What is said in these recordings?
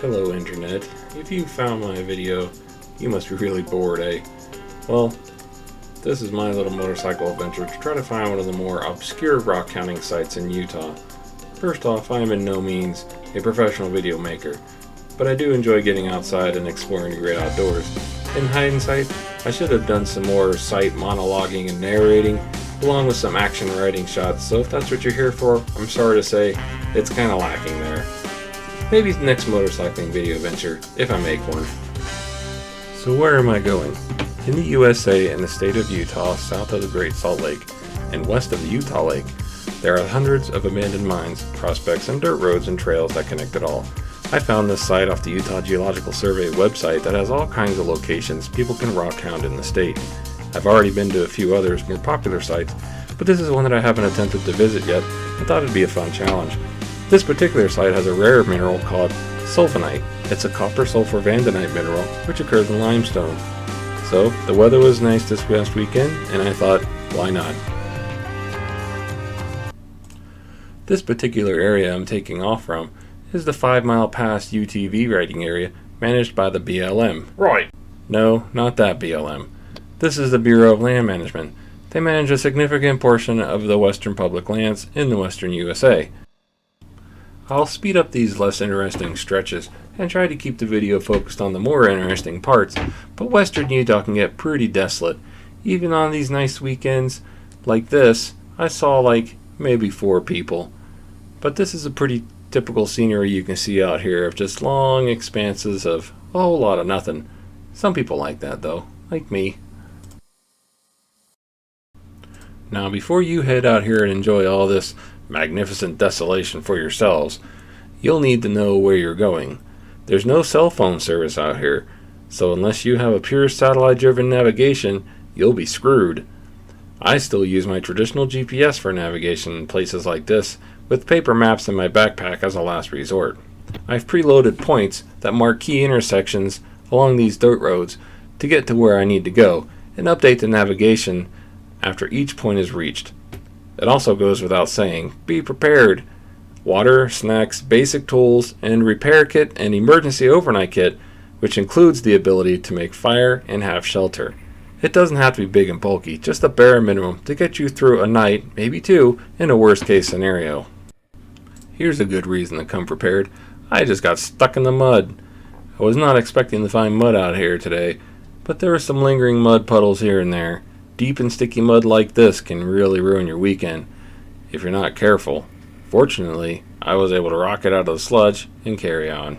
Hello Internet. If you found my video, you must be really bored, eh? Well, this is my little motorcycle adventure to try to find one of the more obscure rock counting sites in Utah. First off, I am in no means a professional video maker, but I do enjoy getting outside and exploring the great outdoors. In hindsight, I should have done some more site monologuing and narrating, along with some action riding shots, so if that's what you're here for, I'm sorry to say, it's kinda lacking there. Maybe the next motorcycling video venture, if I make one. So where am I going? In the USA and the state of Utah, south of the Great Salt Lake, and west of the Utah Lake, there are hundreds of abandoned mines, prospects, and dirt roads and trails that connect it all. I found this site off the Utah Geological Survey website that has all kinds of locations people can rock hound in the state. I've already been to a few others, more popular sites, but this is one that I haven't attempted to visit yet and thought it'd be a fun challenge. This particular site has a rare mineral called Sulvanite. It's a copper sulfur vanadinite mineral which occurs in limestone. So the weather was nice this past weekend and I thought, why not? This particular area I'm taking off from is the 5 Mile Pass UTV riding area managed by the BLM. Right. No, not that BLM. This is the Bureau of Land Management. They manage a significant portion of the western public lands in the western USA. I'll speed up these less interesting stretches and try to keep the video focused on the more interesting parts, but western Utah can get pretty desolate. Even on these nice weekends like this, I saw like maybe 4 people. But this is a pretty typical scenery you can see out here of just long expanses of a whole lot of nothing. Some people like that though, like me. Now before you head out here and enjoy all this magnificent desolation for yourselves, you'll need to know where you're going. There's no cell phone service out here, so unless you have a pure satellite-driven navigation, you'll be screwed. I still use my traditional GPS for navigation in places like this, with paper maps in my backpack as a last resort. I've preloaded points that mark key intersections along these dirt roads to get to where I need to go, and update the navigation after each point is reached. It also goes without saying, be prepared. Water, snacks, basic tools, and repair kit and emergency overnight kit, which includes the ability to make fire and have shelter. It doesn't have to be big and bulky, just a bare minimum to get you through a night, maybe 2, in a worst case scenario. Here's a good reason to come prepared. I just got stuck in the mud. I was not expecting to find mud out here today, but there were some lingering mud puddles here and there. Deep and sticky mud like this can really ruin your weekend if you're not careful. Fortunately, I was able to rock it out of the sludge and carry on.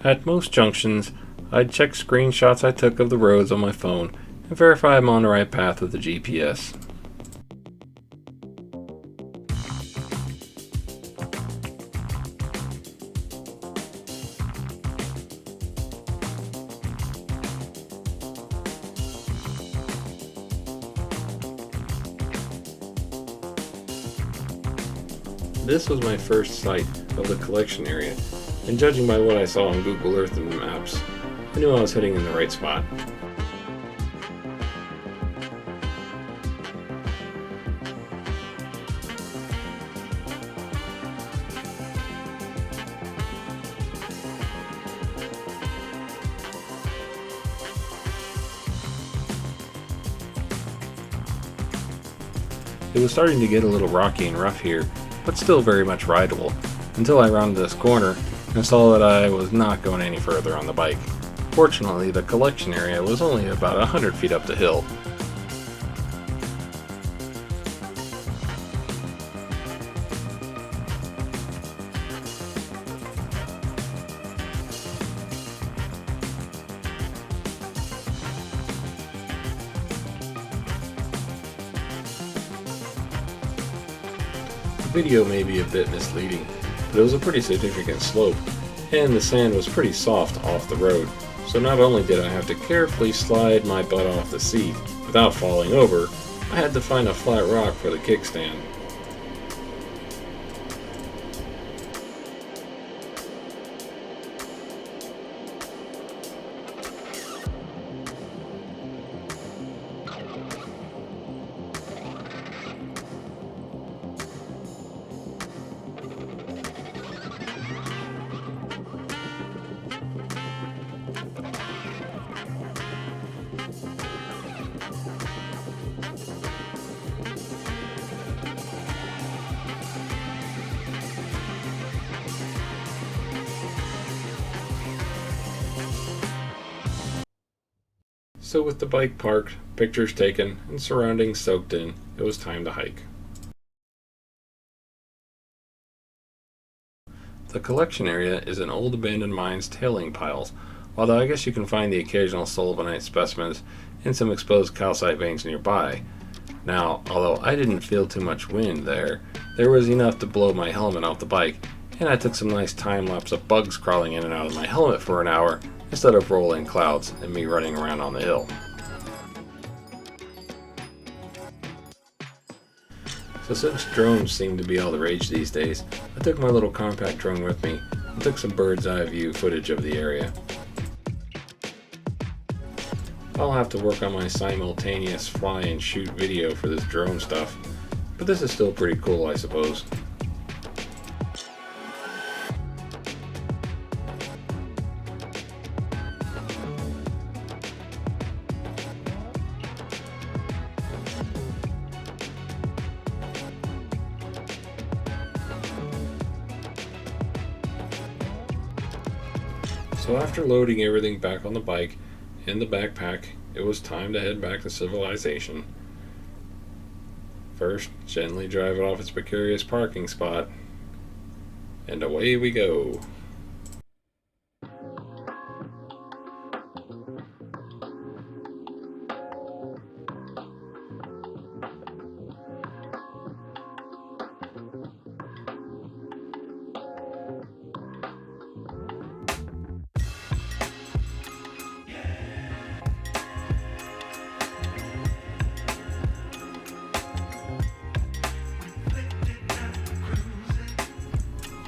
At most junctions, I'd check screenshots I took of the roads on my phone and verify I'm on the right path with the GPS. This was my first sight of the collection area, and judging by what I saw on Google Earth and the maps, I knew I was heading in the right spot. It was starting to get a little rocky and rough here, but still very much rideable, until I rounded this corner and saw that I was not going any further on the bike. Fortunately, the collection area was only about 100 feet up the hill. The video may be a bit misleading, but it was a pretty significant slope, and the sand was pretty soft off the road, so not only did I have to carefully slide my butt off the seat without falling over, I had to find a flat rock for the kickstand. So with the bike parked, pictures taken, and surroundings soaked in, it was time to hike. The collection area is in old abandoned mines tailing piles, although I guess you can find the occasional Sulvanite specimens in some exposed calcite veins nearby. Now, although I didn't feel too much wind there was enough to blow my helmet off the bike, and I took some nice time lapse of bugs crawling in and out of my helmet for an hour instead of rolling clouds and me running around on the hill. So since drones seem to be all the rage these days, I took my little compact drone with me and took some bird's eye view footage of the area. I'll have to work on my simultaneous fly and shoot video for this drone stuff, but this is still pretty cool, I suppose. So after loading everything back on the bike and the backpack, it was time to head back to civilization. First, gently drive it off its precarious parking spot, and away we go.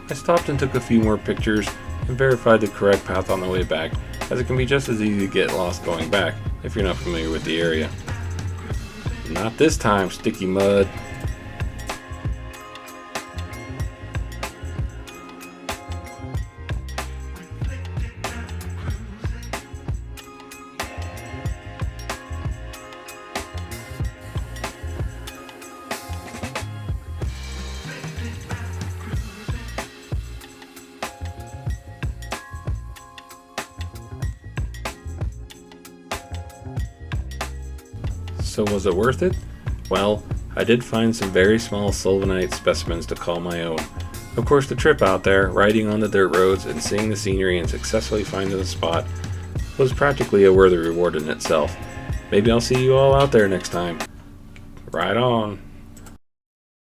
I stopped and took a few more pictures and verified the correct path on the way back, as it can be just as easy to get lost going back if you're not familiar with the area. Not this time, sticky mud. So was it worth it? Well, I did find some very small Sulvanite specimens to call my own. Of course, the trip out there, riding on the dirt roads and seeing the scenery and successfully finding the spot was practically a worthy reward in itself. Maybe I'll see you all out there next time. Ride on!